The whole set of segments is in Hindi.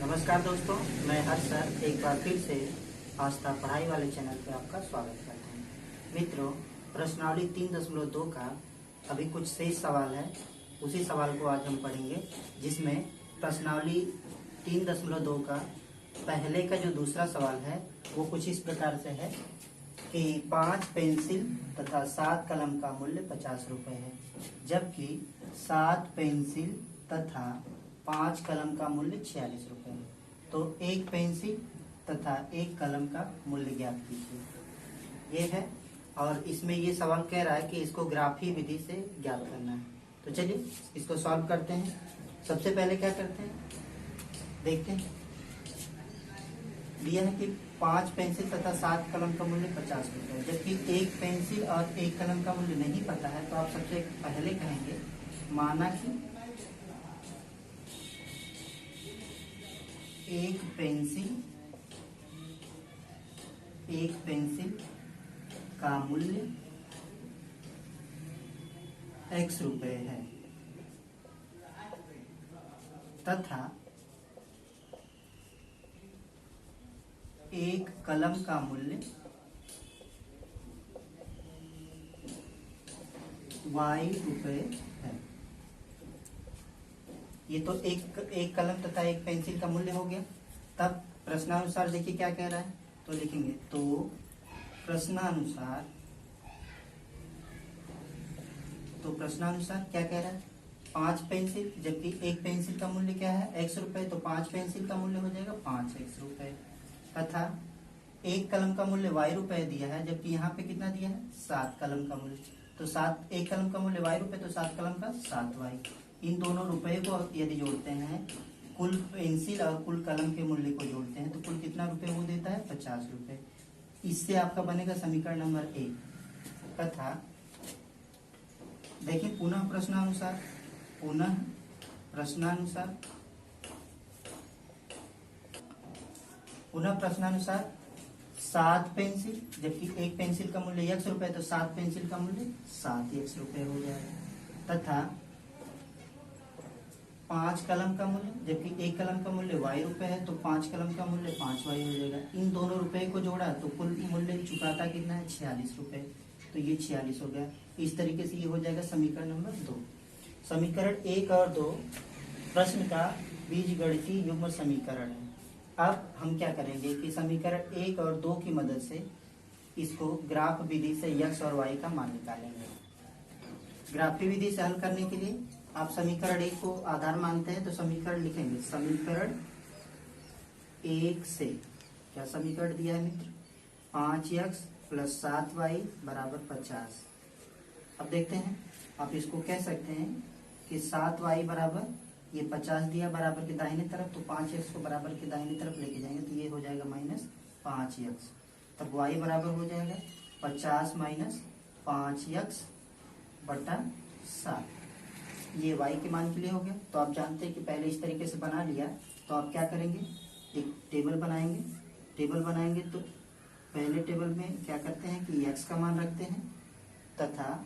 नमस्कार दोस्तों, मैं हर्ष सर एक बार फिर से आस्था पढ़ाई वाले चैनल पे आपका स्वागत करता हूँ। मित्रों, प्रश्नावली 3.2 का अभी कुछ शेष सवाल है, उसी सवाल को आज हम पढ़ेंगे, जिसमें प्रश्नावली 3.2 का पहले का जो दूसरा सवाल है वो कुछ इस प्रकार से है कि 5 पेंसिल तथा 7 कलम का मूल्य 50 रुपये है, जबकि 7 पेंसिल तथा 5 कलम का मूल्य 46 रुपये है। तो एक पेंसिल तथा एक कलम का मूल्य ज्ञात कीजिए, ये है। और इसमें ये सवाल कह रहा है कि इसको ग्राफी विधि से ज्ञात करना है। तो चलिए इसको सॉल्व करते हैं। सबसे पहले क्या करते हैं, देखते हैं। दिया है कि 5 पेंसिल तथा 7 कलम का मूल्य 50 रुपये है, जबकि एक पेंसिल और एक कलम का मूल्य नहीं पता है। तो आप सबसे पहले कहेंगे, माना कि एक पेंसिल का मूल्य x रुपये है तथा एक कलम का मूल्य y रुपये है। ये तो एक कलम तथा एक पेंसिल का मूल्य हो गया। तब प्रश्नानुसार देखिए क्या कह रहा है, तो लिखेंगे तो प्रश्नानुसार क्या कह रहा है, 5 पेंसिल, जबकि एक पेंसिल का मूल्य क्या है x रुपये, तो 5 पेंसिल का मूल्य हो जाएगा 5x रुपये, तथा एक कलम का मूल्य y रुपये दिया है, जबकि यहाँ पे कितना दिया है 7 कलम का मूल्य। तो 7 एक कलम का मूल्य y रुपये, तो 7 कलम का 7y। इन दोनों रुपए को यदि जोड़ते हैं, कुल पेंसिल और कुल कलम के मूल्य को जोड़ते हैं, तो कुल कितना रुपए वो देता है 50 रुपए। इससे आपका बनेगा समीकरण नंबर 1। तथा देखिए पुनः प्रश्नानुसार 7 पेंसिल, जबकि एक पेंसिल का मूल्य x रुपए, तो 7 पेंसिल का मूल्य 7x रुपए हो जाएगा। तथा 5 कलम का मूल्य, जबकि एक कलम का मूल्य y रुपए है, तो 5 कलम का मूल्य 5y हो जाएगा। इन दोनों रुपए को जोड़ा तो कुल मूल्य चुकाता कितना है 46 रुपए, तो ये 46 हो गया। इस तरीके से ये हो जाएगा समीकरण नंबर 2। समीकरण 1 और 2 प्रश्न का बीजगणितीय युग्म समीकरण है। अब हम क्या करेंगे कि समीकरण 1 और 2 की मदद से इसको ग्राफ विधि से x और y का मान निकालेंगे। ग्राफी विधि से हल करने के लिए आप समीकरण 1 को आधार मानते हैं, तो समीकरण लिखेंगे, समीकरण 1 से क्या समीकरण दिया है मित्र, 5x + 7y = 50। अब देखते हैं, आप इसको कह सकते हैं कि 7y बराबर, ये 50 दिया बराबर के दाहिने तरफ, तो 5x को बराबर के दाहिने तरफ लेके जाएंगे, तो ये हो जाएगा -5x। तब y बराबर हो जाएगा 50 - 5x बटा 7। ये y के मान के लिए हो गया। तो आप जानते हैं कि पहले इस तरीके से बना लिया, तो आप क्या करेंगे, एक टेबल बनाएंगे। तो पहले टेबल में क्या करते हैं कि x का मान रखते हैं तथा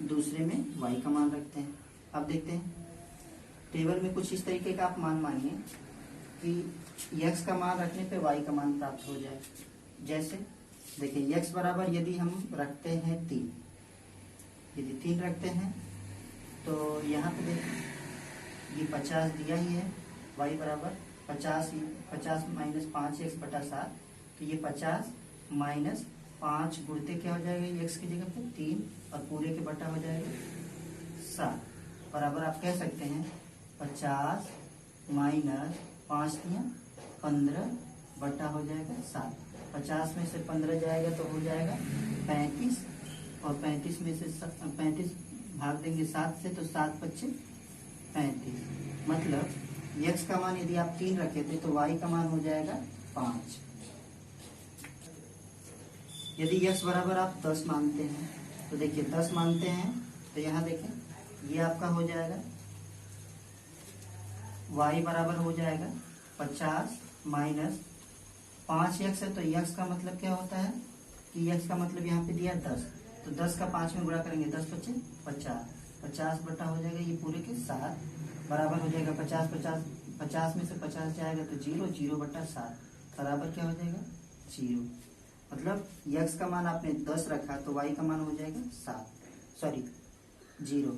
दूसरे में y का मान रखते हैं। अब देखते हैं, टेबल में कुछ इस तरीके का आप मान मानिए कि x का मान रखने पे y का मान प्राप्त हो जाए। जैसे देखिए, x बराबर यदि हम रखते हैं 3, यदि 3 रखते हैं, तो यहाँ पे देखिए ये 50 दिया ही है, y बराबर 50 - 5x बटा 7, तो ये 50 - 5 गुणते क्या हो जाएगा, x की जगह पे 3 और पूरे के बटा हो जाएगा 7, बराबर आप कह सकते हैं 50 - 5 दिया 15 बटा हो जाएगा 7। 50 में से 15 जाएगा तो हो जाएगा 35, और 35 में से 35 भाग देंगे 7 से, तो 7 × 5 = 35। मतलब x का मान यदि आप 3 रखे थे, तो y का मान हो जाएगा 5। यदि x बराबर आप 10 मानते हैं, तो देखिए 10 मानते हैं, तो यहाँ देखें ये आपका हो जाएगा, y बराबर हो जाएगा 50 - 5x है, तो x का मतलब क्या होता है कि x का मतलब यहाँ पे दिया 10, तो 10 का 5 में गुणा करेंगे, 10 × 5 = 50, 50 बटा हो जाएगा ये पूरे के 7, बराबर हो जाएगा 50 × 50 50 में से 50 जाएगा तो 0, 0/7 बराबर क्या हो जाएगा 0। मतलब x का मान आपने 10 रखा तो y का मान हो जाएगा 0।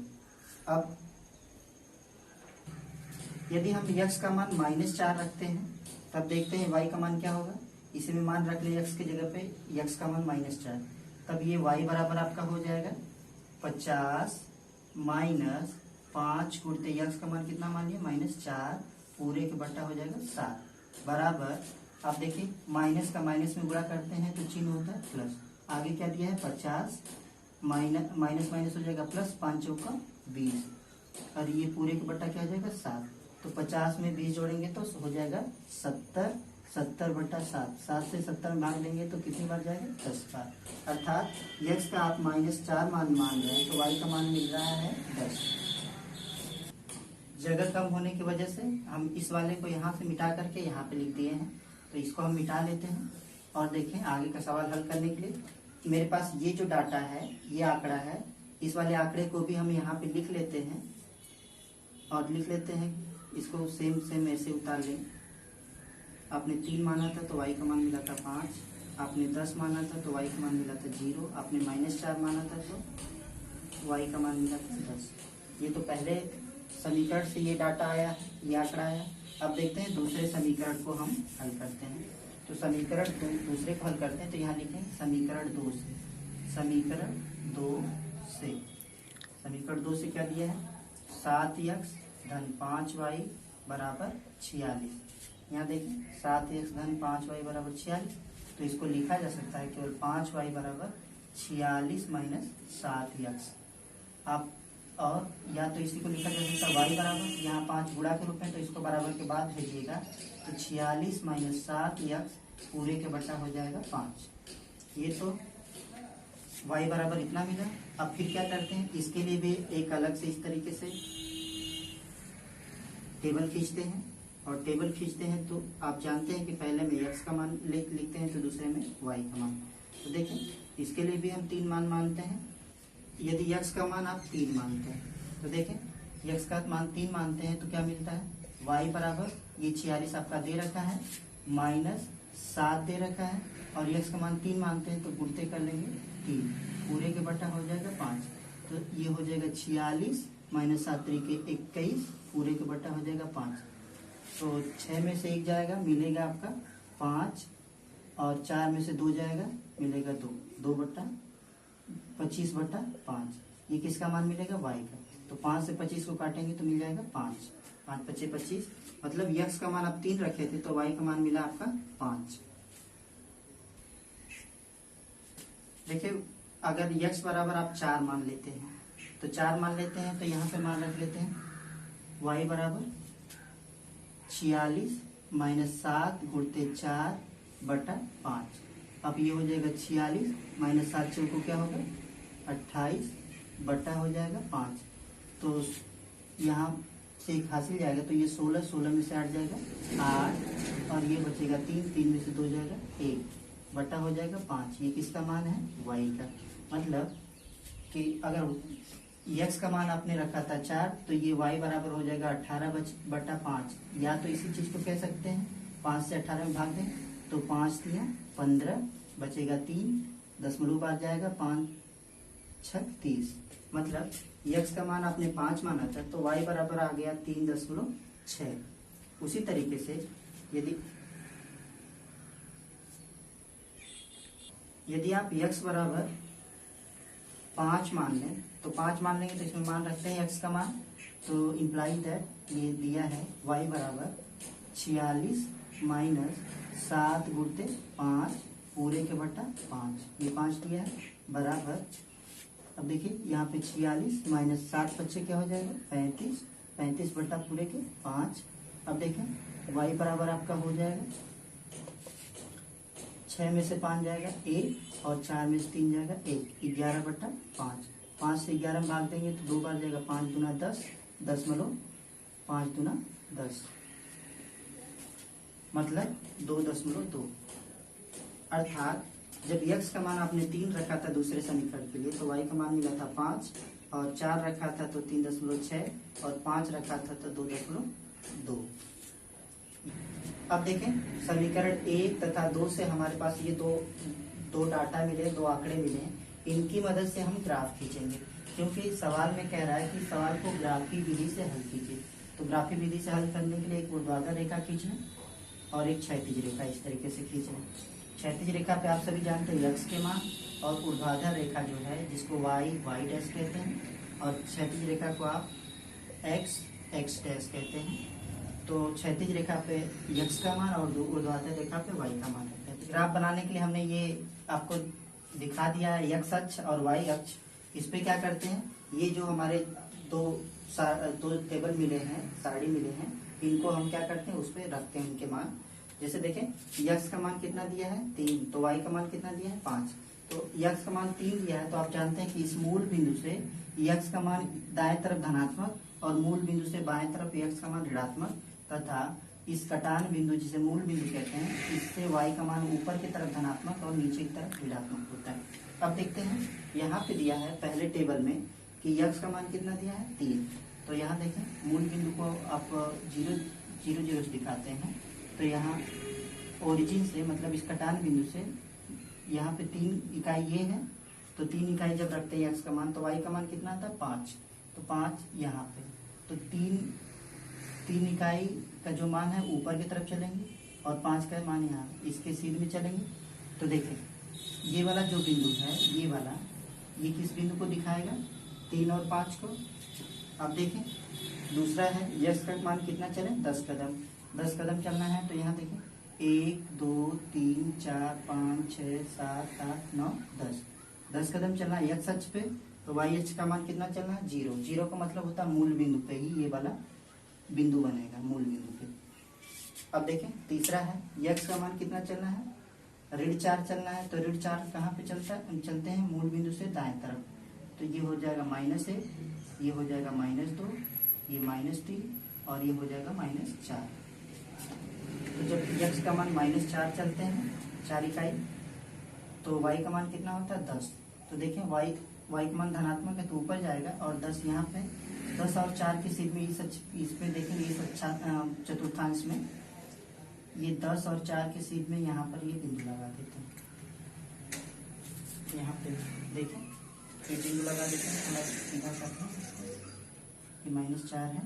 अब यदि हम x का मान -4 रखते हैं तब देखते हैं y का मान क्या होगा। इसी में मान रख ले x की जगह पे, x का मान -4, तब ये y बराबर आपका हो जाएगा 50 माइनस 5 गुणते x का मान कितना मान लिया -4 पूरे के बट्टा हो जाएगा 7 बराबर। आप देखिए माइनस का माइनस में गुणा करते हैं तो चिन्ह होता है प्लस। आगे क्या दिया है 50 माइनस माइनस हो जाएगा प्लस, 5 चौका 20 और ये पूरे के बट्टा क्या हो जाएगा 7। तो 50 में 20 जोड़ेंगे तो हो जाएगा 70, 70/7, 7 से 70 में भाग देंगे तो कितनी बार जाएगा 10 बार। अर्थात x का आप -4 मान रहे हैं तो y का मान मिल रहा है 10। जगह कम होने की वजह से हम इस वाले को यहाँ से मिटा करके यहाँ पे लिख दिए हैं, तो इसको हम मिटा लेते हैं। और देखें आगे का सवाल हल करने के लिए मेरे पास ये जो डाटा है, ये आंकड़ा है, इस वाले आंकड़े को भी हम यहाँ पे लिख लेते हैं और लिख लेते हैं इसको सेम ऐसे उतार लें। आपने 3 माना था तो y का मान मिला था 5, आपने 10 माना था तो y का मान मिला था 0, आपने -4 माना था तो y का मान मिला था 10। ये तो पहले समीकरण से ये डाटा आया, ये आंकड़ा आया। अब देखते हैं दूसरे समीकरण को हम हल करते हैं। तो समीकरण दूसरे को हल करते हैं तो यहाँ लिखें समीकरण 2 से। समीकरण 2 से क्या दिया है 7x धन 5y बराबर 46। यहाँ देखें 7x धन 5y बराबर 46, तो इसको लिखा जा सकता है केवल 5y बराबर 46 माइनस 7x। आप और या तो इसी को लिखा जा सकता है y बराबर, यहाँ 5 गुणा के रूप में, तो इसको बराबर के बाद भेजिएगा तो 46 माइनस 7x पूरे के बट्टा हो जाएगा 5। ये तो y बराबर इतना मिला। अब फिर क्या करते हैं, इसके लिए भी एक अलग से इस तरीके से टेबल खींचते हैं। और टेबल खींचते हैं तो आप जानते हैं कि पहले में x का मान लिखते हैं तो दूसरे में y का मान। तो देखें इसके लिए भी हम 3 मान मानते हैं। यदि x का मान आप 3 मानते हैं तो देखें x का मान 3 मानते हैं तो क्या मिलता है y बराबर, ये 46 आपका दे रखा है, -7 दे रखा है, और x का मान 3 मानते हैं तो गुणते कर लेंगे 3, पूरे के बट्टा हो जाएगा 5। तो ये हो जाएगा 46 माइनस 7 तरीके 21 पूरे के बट्टा हो जाएगा 5। तो 6 में से 1 जाएगा, मिलेगा आपका 5, और 4 में से 2 जाएगा, मिलेगा 2, 25/5। ये किसका मान मिलेगा y का। तो 5 से 25 को काटेंगे तो मिल जाएगा 5, 5 × 5 = 25। मतलब x का मान आप 3 रखे थे तो y का मान मिला आपका 5। देखिए अगर x बराबर आप 4 मान लेते हैं तो 4 मान लेते हैं तो यहाँ पे मान रख लेते हैं y बराबर 46 माइनस 7 गुणते 4/5। अब ये हो जाएगा 46 माइनस 7 चौको क्या होगा 28 बट्टा हो जाएगा 5। तो यहाँ से 1 हासिल जाएगा तो ये 16, 16 में से 8 जाएगा 8, और ये बचेगा 3, 3 में से 2 जाएगा 1 बट्टा हो जाएगा 5। ये किसका मान है y का। मतलब कि अगर x का मान आपने रखा था 4 तो ये y बराबर हो जाएगा 18/5। या तो इसी चीज को कह सकते हैं 5 से 18 में भाग दें तो 5 × 15 बचेगा 3, दशमलव बार जाएगा 5 × 6 = 30। मतलब x का मान आपने 5 माना था तो y बराबर आ गया 3.6। उसी तरीके से यदि आप x बराबर 5 मान लें तो 5 मान लेंगे तो इसमें मान रखते हैं x का मान, तो इम्प्लाई दैट ये दिया है y बराबर 46 माइनस 7 गुणते 5 पूरे के बट्टा 5। ये 5 दिया है बराबर। अब देखिए यहाँ पे 46 माइनस 7 बच्चे क्या हो जाएगा 35, 35 बट्टा पूरे के 5। अब देखें y बराबर आपका हो जाएगा 6 में से 5 जाएगा 1, और 4 में से 3 जाएगा 1, 11/5। 5 से 11 में भाग देंगे तो 2 बार जाएगा, 5 दूना 10, दशमलव 5 दूना 10, मतलब 2.2। अर्थात जब x का मान आपने 3 रखा था दूसरे समीकरण के लिए तो y का मान मिला था 5, और 4 रखा था तो 3.6, और 5 रखा था तो 2.2। अब देखें समीकरण 1 तथा 2 से हमारे पास ये दो डाटा मिले, दो आंकड़े मिले हैं, इनकी मदद से हम ग्राफ खींचेंगे, क्योंकि सवाल में कह रहा है कि सवाल को ग्राफी विधि से हल कीजिए। तो ग्राफी विधि से हल करने के लिए एक ऊर्ध्वाधर रेखा खींचना और एक क्षैतिज रेखा इस तरीके से खींचना। क्षैतिज रेखा पे आप सभी जानते हैं x के मान, और ऊर्ध्वाधर रेखा जो है जिसको y डैश कहते हैं, और क्षैतिज रेखा को आप x डैश कहते हैं। तो क्षैतिज रेखा पे x का मान और ऊर्ध्वाधर रेखा पे y का मान रहता है। ग्राफ बनाने के लिए हमने ये आपको दिखा दिया है, x अक्ष और y अक्ष। इस पे क्या करते हैं, ये जो हमारे दो टेबल मिले हैं, सारणी मिले हैं, इनको हम क्या करते हैं, उस पे रखते हैं इनके मान। जैसे देखें x का मान कितना दिया है 3, तो y का मान कितना दिया है 5। तो x का मान 3 दिया है, तो आप जानते हैं कि इस मूल बिंदु से x का मान दाएं तरफ धनात्मक और मूल बिंदु से बाएं तरफ x का मान ऋणात्मक, तथा इस कटान बिंदु जिसे मूल बिंदु कहते हैं, इससे y का मान ऊपर की तरफ धनात्मक और नीचे की तरफ ऋणात्मक होता है। अब देखते हैं, यहाँ पे दिया है पहले टेबल में कि x का मान कितना दिया है 3। तो यहाँ देखें मूल बिंदु को आप 0 0 0 दिखाते हैं। तो यहाँ ओरिजिन से मतलब इस कटान बिंदु से यहाँ पे 3 इकाई ये है, तो 3 इकाई जब रखते हैं x का मान, तो y का मान कितना आता है 5। तो 5 यहाँ पे, तो 3 इकाई का जो मान है ऊपर की तरफ चलेंगे और 5 का मान यहाँ इसके सीध में चलेंगे। तो देखें ये वाला जो बिंदु है, ये वाला, ये किस बिंदु को दिखाएगा 3 और 5 को। अब देखें दूसरा है x का मान कितना चले 10 कदम, 10 कदम चलना है। तो यहाँ देखें 1 2 3 4 5 6 7 8 9 10 कदम चलना है x अक्ष पे। तो y अक्ष का मान कितना चलना है 0। 0 का मतलब होता है मूल बिंदु पे ही ये वाला बिंदु बनेगा, मूल बिंदु पे। अब देखें तीसरा है x का मान कितना चलना है ऋण 4 चलना है। तो ऋण 4 कहाँ पे चलते हैं मूल बिंदु से दाएं तरफ। तो ये हो जाएगा -1, ये हो जाएगा -2, ये -3 और ये हो जाएगा -4। तो जब x का मान -4 चलते हैं 4 इकाई, तो y का मान कितना होता है 10। तो देखें y का मान धनात्मक है तो ऊपर जाएगा, और 10 यहाँ पे, 10 और 4 के सीध में इसमें देखेंगे इस चतुर्थांश में ये 10 और 4 के सीध में यहाँ पर ये बिंदु लगा देते हैं। यहाँ पे देखें ये बिंदु लगा देते हैं, थोड़ा सीधा करते हैं, ये -4 है,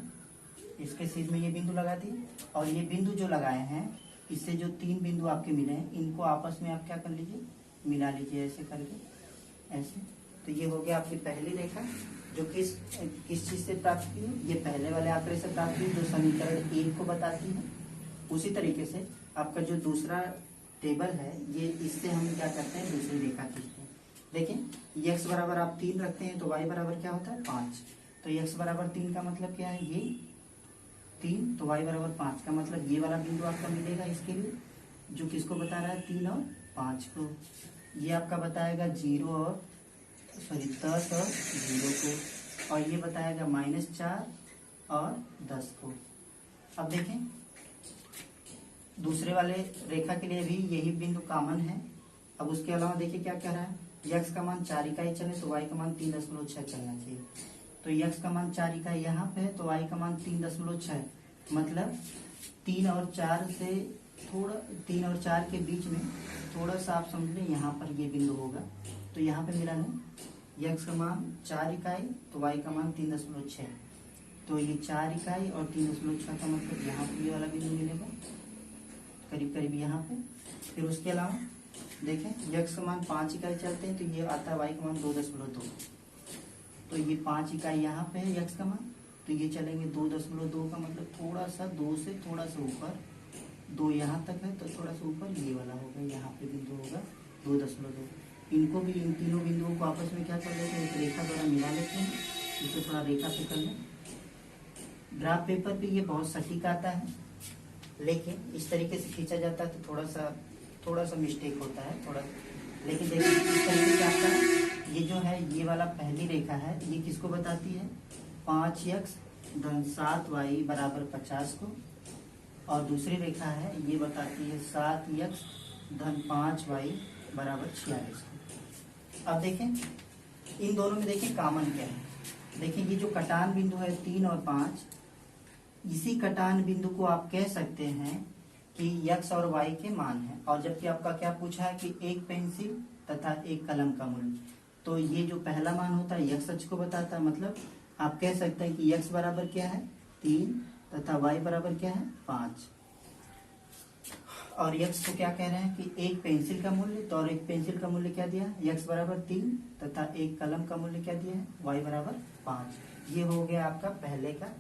इसके सीध में ये बिंदु लगा दिए। और ये बिंदु जो लगाए हैं, इससे जो 3 बिंदु आपके मिले हैं, इनको आपस में आप क्या कर लीजिए, मिला लीजिए ऐसे करके, ऐसे। तो ये हो गया आपकी पहली रेखा, जो किस चीज से प्राप्त की है, ये पहले वाले आंकड़े से प्राप्त की, जो समीकरण 1 को बताती है। उसी तरीके से आपका जो दूसरा टेबल है, ये इससे हम क्या करते हैं, दूसरी रेखा खींचते हैं। देखिए x बराबर आप 3 रखते हैं, तो y बराबर क्या होता है 5। तो x बराबर 3 का मतलब क्या है, ये 3, तो y बराबर 5 का मतलब ये वाला बिंदु आपका मिलेगा इसके लिए, जो किसको बता रहा है 3 और 5 को। ये आपका बताएगा 10 और 0 को, और ये बताएगा -4 और 10 को। अब देखें दूसरे वाले रेखा के लिए भी यही बिंदु कॉमन है। अब उसके अलावा देखिए क्या कह रहा है, x का मान 4 इकाई चले तो y का मान 3.6 चलना चाहिए। तो x का मान 4 इकाई यहाँ पे है, तो y का मान 3.6, मतलब 3 और 4 से थोड़ा, 3 और 4 के बीच में थोड़ा सा आप समझ लें यहाँ पर ये बिंदु होगा। तो यहाँ पे मिला नहीं, x का मान 4 इकाई तो y का मान 3.6, तो ये 4 इकाई और 3.6 का मतलब यहाँ पे ये वाला बिंदु मिलेगा करीब करीब यहाँ पे। फिर उसके अलावा देखें x का मान 5 इकाई चलते हैं, तो ये आता है y का मान 2.2, तो ये 5 इकाई यहाँ पे है x का मान, तो ये चलेंगे 2.2 का मतलब थोड़ा सा 2 से थोड़ा सा ऊपर, 2 यहाँ तक है तो थोड़ा सा ऊपर ये वाला होगा, यहाँ पे बिंदु होगा 2.2। इनको भी, इन तीनों बिंदुओं को आपस में क्या कर लेते हैं, एक रेखा द्वारा मिला लेते हैं। इसे थोड़ा रेखा पे कर लें। ग्राफ पेपर पे ये बहुत सटीक आता है, लेकिन इस तरीके से खींचा जाता है तो थोड़ा सा मिस्टेक होता है थोड़ा। लेकिन देखिए इस तरीके से आपका ये जो है, ये वाला पहली रेखा है, ये किसको बताती है 5x धन 7y बराबर 50 को, और दूसरी रेखा है ये बताती है 7x धन 5y बराबर 46 को। अब देखें इन दोनों में देखें कॉमन क्या है। देखिए ये जो कटान बिंदु है 3 और 5, इसी कटान बिंदु को आप कह सकते हैं कि x और y के मान है, और जबकि आपका क्या पूछा है कि एक पेंसिल तथा एक कलम का मूल्य। तो ये जो पहला मान होता है x अक्ष को बताता है, मतलब आप कह सकते हैं कि x बराबर क्या है 3 तथा y बराबर क्या है 5। और x को क्या कह रहे हैं कि एक पेंसिल का मूल्य, तो और एक पेंसिल का मूल्य क्या दिया, x बराबर 3 तथा एक कलम का मूल्य क्या दिया है, y बराबर 5। ये हो गया आपका पहले का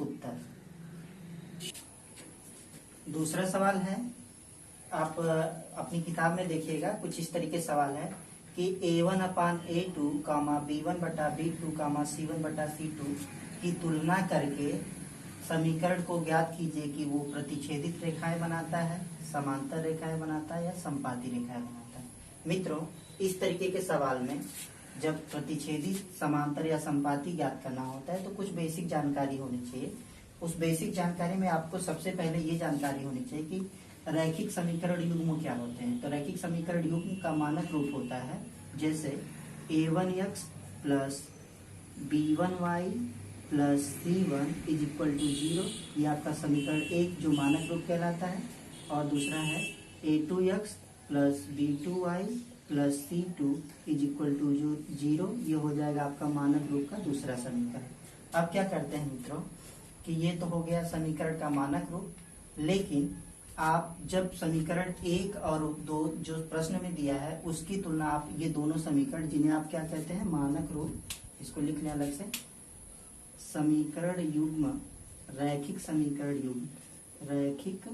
उत्तर। दूसरा सवाल है, आप अपनी किताब में देखिएगा, कुछ इस तरीके सवाल है कि a1 अपान a2 कामा b1 बटा b2 कामा c1 बटा c2 की तुलना करके समीकरण को ज्ञात कीजिए कि वो प्रतिच्छेदित रेखाएं बनाता है, समांतर रेखाएं बनाता है या संपाती रेखाएं बनाता है। मित्रों, इस तरीके के सवाल में जब प्रतिच्छेदित, समांतर या संपाती ज्ञात करना होता है तो कुछ बेसिक जानकारी होनी चाहिए। उस बेसिक जानकारी में आपको सबसे पहले ये जानकारी होनी चाहिए कि रैखिक समीकरण युग्म क्या होते हैं। तो रैखिक समीकरण युग्म का मानक रूप होता है जैसे a1x plus b1y plus c1 is equal to 0। ये आपका समीकरण एक जो मानक रूप कहलाता है। और दूसरा है a2x plus b2y plus c2 is equal to 0। ये हो जाएगा आपका मानक रूप का दूसरा समीकरण। अब क्या करते हैं मित्रों कि ये तो हो गया समीकरण का मानक रूप, लेकिन आप जब समीकरण 1 और 2 जो प्रश्न में दिया है उसकी तुलना आप ये दोनों समीकरण जिन्हें आप क्या कहते हैं मानक रूप, इसको लिख लें अलग से, समीकरण युग्म, रैखिक समीकरण युग्म, रैखिक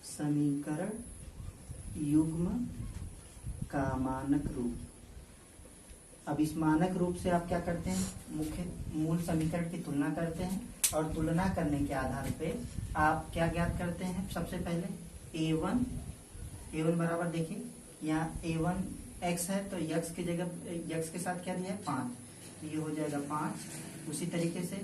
समीकरण युग्म का मानक रूप। अब इस मानक रूप से आप क्या करते हैं, मुख्य मूल समीकरण की तुलना करते हैं और तुलना करने के आधार पे आप क्या ज्ञात करते हैं। सबसे पहले a1 बराबर देखिए यहाँ a1 x है तो x की जगह x के साथ क्या दिया है 5, तो ये हो जाएगा 5। उसी तरीके से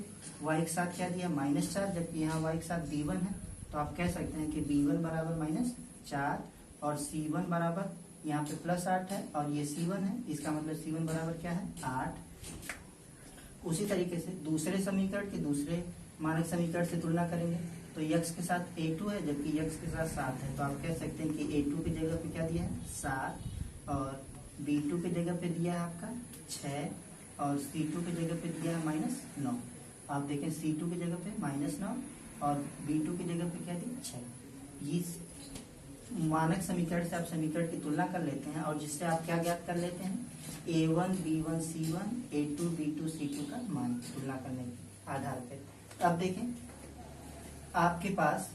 y के साथ क्या दिया -4, जबकि यहाँ y के साथ b1 है तो आप कह सकते हैं कि b1 बराबर -4 और c1 बराबर यहाँ पे +8 है और ये c1 है, इसका मतलब c1 बराबर क्या है 8। उसी तरीके से दूसरे समीकरण के दूसरे मानक समीकरण से तुलना करेंगे तो x के साथ a2 है जबकि x के साथ 7 है, तो आप कह सकते हैं कि a2 की जगह पे क्या दिया है 7 और b2 की जगह पे दिया है आपका 6 और c2 की जगह पे दिया है -9। आप देखें c2 की जगह पे -9 और b2 की जगह पे क्या दिया 6। इस मानक समीकरण से आप समीकरण की तुलना कर लेते हैं और जिससे आप क्या ज्ञात कर लेते हैं a1 b1 c1 a2 b2 c2 का मान तुलना करने के आधार पर। अब देखें आपके पास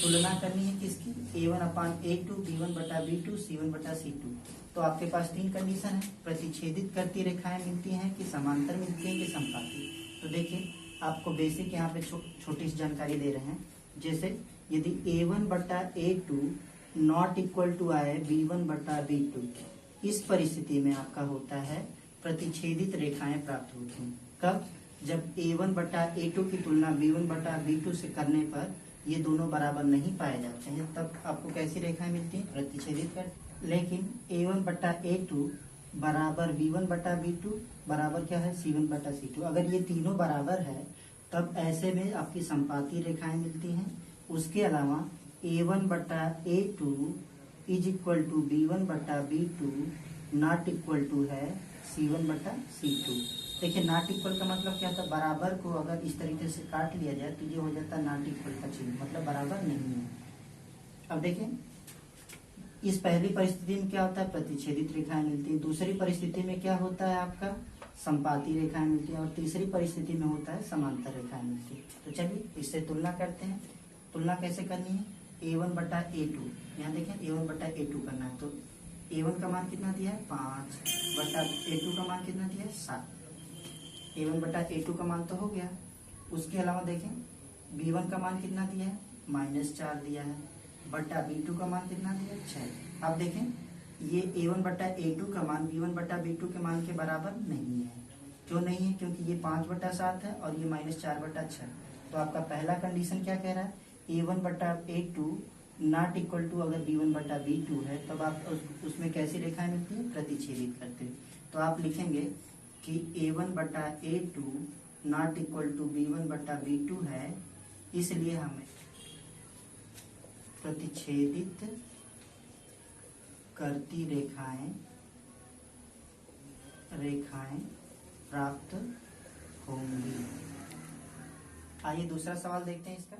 तुलना करनी है किसकी, a1 अपान a2 b1 बटा b2 c1 बटा c2। तो आपके पास 3 कंडीशन है, प्रतिच्छेदित करती रेखाएं मिलती हैं कि समांतर मिलती हैं कि संपाती। तो देखिए आपको बेसिक यहाँ पे छोटी सी जानकारी दे रहे हैं, जैसे यदि a1 बटा a2 नॉट इक्वल टू आए b1 बटा b2, इस परिस्थिति में आपका होता है प्रतिच्छेदित रेखाएं प्राप्त होती हैं। कब, जब a1 बटा a2 की तुलना b1 बटा b2 से करने पर ये दोनों बराबर नहीं पाए जाते हैं, तब आपको कैसी रेखाएं मिलती हैं, प्रतिच्छेदित कर। लेकिन a1 बटा a2 बराबर b1 बटा b2 बराबर क्या है c1 बटा c2, अगर ये तीनों बराबर है तब ऐसे में आपकी संपाती रेखाएं मिलती हैं। उसके अलावा a1 बटा a2 is equal to b1 बटा b2 नॉट इक्वल टू है c1 बटा c2। देखिए नॉट इक्वल का मतलब क्या था, बराबर को अगर इस तरीके से काट लिया जाए तो ये हो जाता है नॉट इक्वल का चिन्ह, मतलब बराबर नहीं है। अब देखें इस पहली परिस्थिति में क्या होता है, प्रतिच्छेदित रेखाएं मिलती है। दूसरी परिस्थिति में क्या होता है, आपका संपाती रेखाएं मिलती है और तीसरी परिस्थिति में होता है समांतर रेखाएं मिलती है। तो चलिए इससे तुलना करते हैं। तुलना कैसे करनी है, a1 बटा a2, यहाँ देखें a1 बटा a2 करना है तो a1 का मान कितना दिया है 5 बटा a2 का मान कितना दिया है 7। a1 बटा a2 का मान तो हो गया। उसके अलावा देखें b1 का मान कितना दिया है -4 दिया है बटा b2 का मान कितना दिया है 6। अब देखें ये a1 बटा a2 का मान b1 बटा b2 के मान के बराबर नहीं है। क्यों नहीं है, क्योंकि ये 5 बटा 7 है और ये -4 बटा 6। तो आपका पहला कंडीशन क्या कह रहा है, a1 बटा a2 नॉट इक्वल टू अगर b1 बटा b2 है तब आप उसमें कैसी रेखाएं मिलती है, प्रतिच्छेदित करते हैं। तो आप लिखेंगे कि a1 बटा a2 not equal to b1 बटा b2 है, इसलिए हमें प्रतिच्छेदित करती रेखाएं प्राप्त होंगी। आइए दूसरा सवाल देखते हैं इसका।